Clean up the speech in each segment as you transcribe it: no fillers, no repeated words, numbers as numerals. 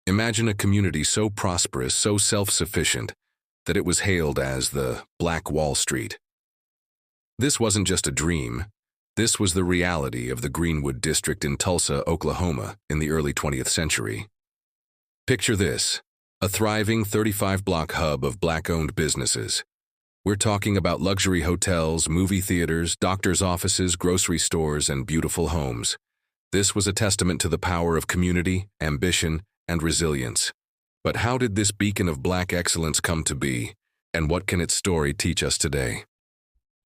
Imagine a community so prosperous, so self-sufficient, that it was hailed as the Black Wall Street. This wasn't just a dream. This was the reality of the Greenwood district in Tulsa, Oklahoma, in the early 20th century. Picture this, a thriving 35-block hub of Black-owned businesses. We're talking about luxury hotels, movie theaters, doctors' offices, grocery stores, and beautiful homes. This was a testament to the power of community, ambition, and resilience. But how did this beacon of Black excellence come to be, and what can its story teach us today?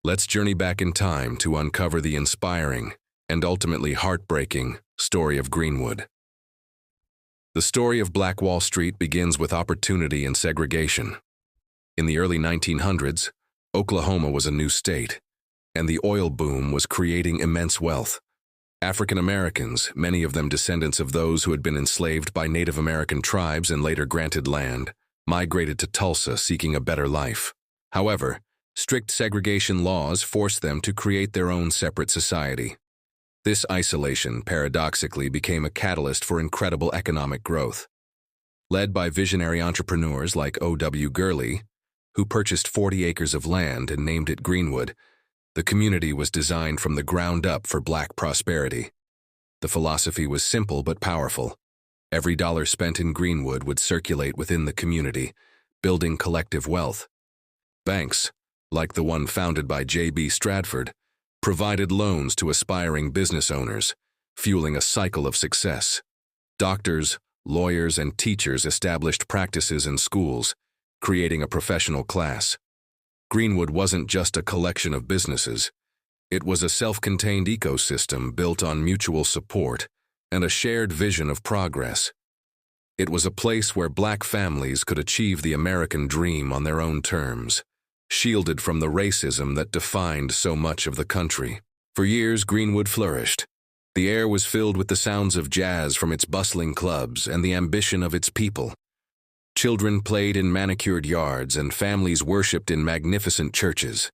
Let's journey back in time to uncover the inspiring and ultimately heartbreaking story of Greenwood. The story of Black Wall Street begins with opportunity and segregation. In the early 1900s, Oklahoma was a new state, and the oil boom was creating immense wealth. African Americans, many of them descendants of those who had been enslaved by Native American tribes and later granted land, migrated to Tulsa seeking a better life. However, strict segregation laws forced them to create their own separate society. This isolation, paradoxically, became a catalyst for incredible economic growth. Led by visionary entrepreneurs like O.W. Gurley, who purchased 40 acres of land and named it Greenwood, the community was designed from the ground up for Black prosperity. The philosophy was simple but powerful. Every dollar spent in Greenwood would circulate within the community, building collective wealth. Banks, like the one founded by J.B. Stratford, provided loans to aspiring business owners, fueling a cycle of success. Doctors, lawyers, and teachers established practices in schools, creating a professional class. Greenwood wasn't just a collection of businesses. It was a self-contained ecosystem built on mutual support and a shared vision of progress. It was a place where Black families could achieve the American dream on their own terms, shielded from the racism that defined so much of the country. For years, Greenwood flourished. The air was filled with the sounds of jazz from its bustling clubs and the ambition of its people. Children played in manicured yards and families worshipped in magnificent churches.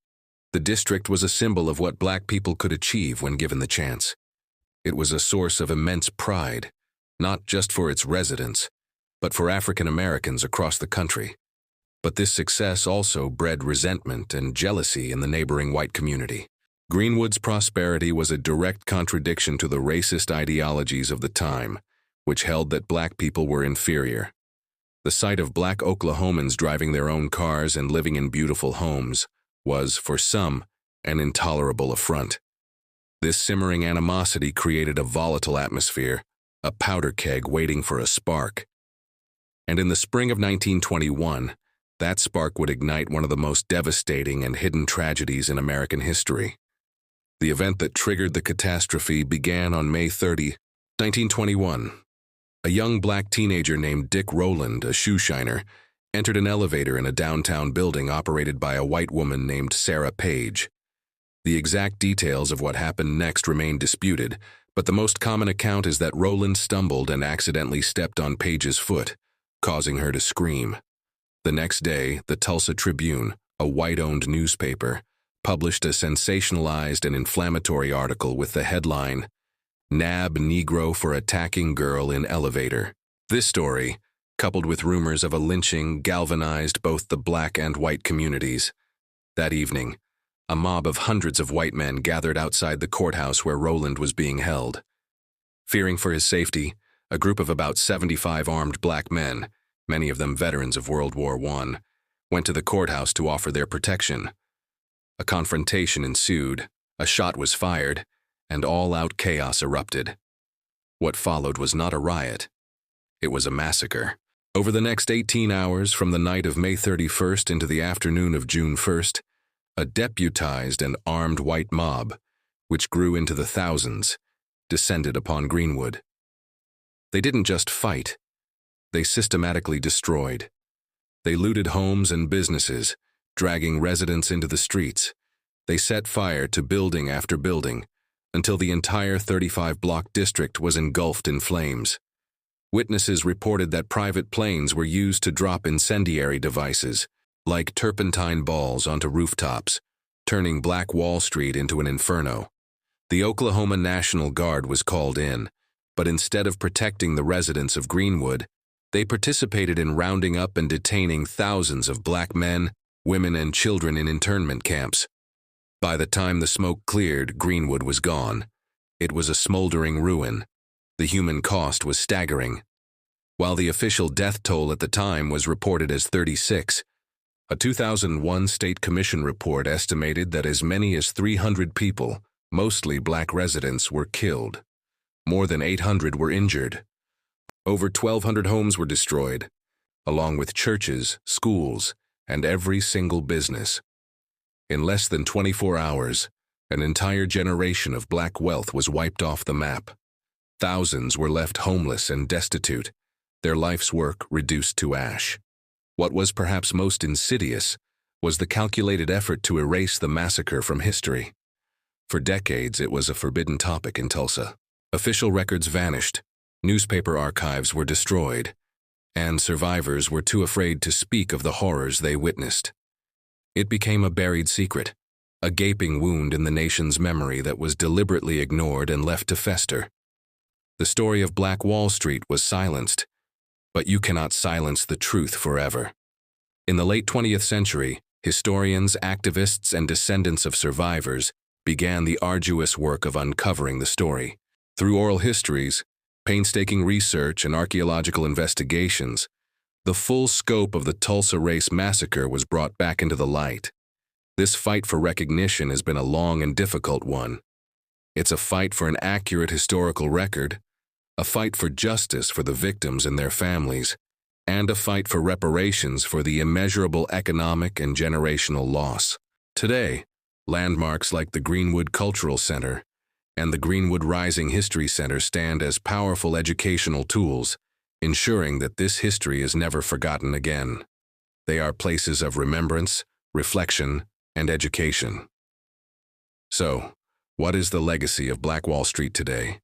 The district was a symbol of what Black people could achieve when given the chance. It was a source of immense pride, not just for its residents, but for African Americans across the country. But this success also bred resentment and jealousy in the neighboring white community. Greenwood's prosperity was a direct contradiction to the racist ideologies of the time, which held that Black people were inferior. The sight of Black Oklahomans driving their own cars and living in beautiful homes was, for some, an intolerable affront. This simmering animosity created a volatile atmosphere, a powder keg waiting for a spark. And in the spring of 1921, that spark would ignite one of the most devastating and hidden tragedies in American history. The event that triggered the catastrophe began on May 30, 1921. A young Black teenager named Dick Rowland, a shoeshiner, entered an elevator in a downtown building operated by a white woman named Sarah Page. The exact details of what happened next remain disputed, but the most common account is that Rowland stumbled and accidentally stepped on Page's foot, causing her to scream. The next day, the Tulsa Tribune, a white-owned newspaper, published a sensationalized and inflammatory article with the headline, "Nab Negro for Attacking Girl in Elevator." This story, coupled with rumors of a lynching, galvanized both the Black and white communities. That evening, a mob of hundreds of white men gathered outside the courthouse where Rowland was being held. Fearing for his safety, a group of about 75 armed Black men, many of them veterans of World War I, went to the courthouse to offer their protection. A confrontation ensued, a shot was fired, and all-out chaos erupted. What followed was not a riot. It was a massacre. Over the next 18 hours, from the night of May 31st into the afternoon of June 1st, a deputized and armed white mob, which grew into the thousands, descended upon Greenwood. They didn't just fight. They systematically destroyed. They looted homes and businesses, dragging residents into the streets. They set fire to building after building, until the entire 35-block district was engulfed in flames. Witnesses reported that private planes were used to drop incendiary devices, like turpentine balls onto rooftops, turning Black Wall Street into an inferno. The Oklahoma National Guard was called in, but instead of protecting the residents of Greenwood, They participated in rounding up and detaining thousands of black men, women, and children in internment camps. By the time the smoke cleared, Greenwood was gone. It was a smoldering ruin. The human cost was staggering. While the official death toll at the time was reported as 36, a 2001 State Commission report estimated that as many as 300 people, mostly black residents, were killed. More than 800 were injured. Over 1,200 homes were destroyed, along with churches, schools, and every single business. In less than 24 hours, an entire generation of black wealth was wiped off the map. Thousands were left homeless and destitute, their life's work reduced to ash. What was perhaps most insidious was the calculated effort to erase the massacre from history. For decades, it was a forbidden topic in Tulsa. Official records vanished, newspaper archives were destroyed, and survivors were too afraid to speak of the horrors they witnessed. It became a buried secret, a gaping wound in the nation's memory that was deliberately ignored and left to fester. The story of Black Wall Street was silenced, but you cannot silence the truth forever. In the late 20th century, historians, activists, and descendants of survivors began the arduous work of uncovering the story. Through oral histories, painstaking research, and archaeological investigations, the full scope of the Tulsa Race Massacre was brought back into the light. This fight for recognition has been a long and difficult one. It's a fight for an accurate historical record, a fight for justice for the victims and their families, and a fight for reparations for the immeasurable economic and generational loss. Today, landmarks like the Greenwood Cultural Center and the Greenwood Rising History Center stand as powerful educational tools, ensuring that this history is never forgotten again. They are places of remembrance, reflection, and education. So, what is the legacy of Black Wall Street today?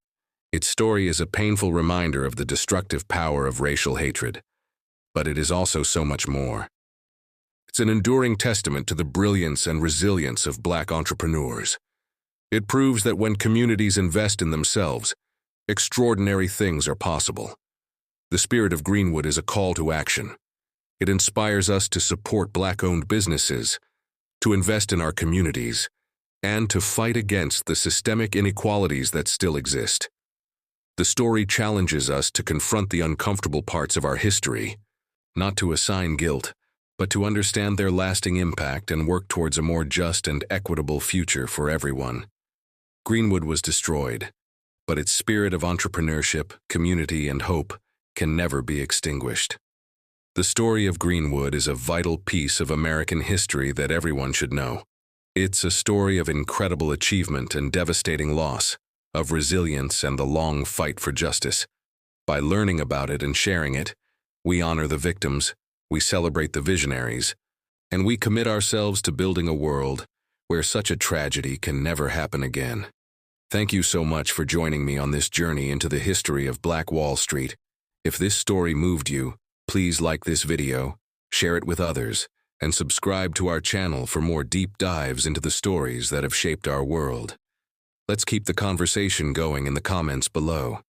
Its story is a painful reminder of the destructive power of racial hatred, but it is also so much more. It's an enduring testament to the brilliance and resilience of black entrepreneurs. It proves that when communities invest in themselves, extraordinary things are possible. The spirit of Greenwood is a call to action. It inspires us to support black-owned businesses, to invest in our communities, and to fight against the systemic inequalities that still exist. The story challenges us to confront the uncomfortable parts of our history, not to assign guilt, but to understand their lasting impact and work towards a more just and equitable future for everyone. Greenwood was destroyed, but its spirit of entrepreneurship, community, and hope can never be extinguished. The story of Greenwood is a vital piece of American history that everyone should know. It's a story of incredible achievement and devastating loss, of resilience and the long fight for justice. By learning about it and sharing it, we honor the victims, we celebrate the visionaries, and we commit ourselves to building a world where such a tragedy can never happen again. Thank you so much for joining me on this journey into the history of Black Wall Street. If this story moved you, please like this video, share it with others, and subscribe to our channel for more deep dives into the stories that have shaped our world. Let's keep the conversation going in the comments below.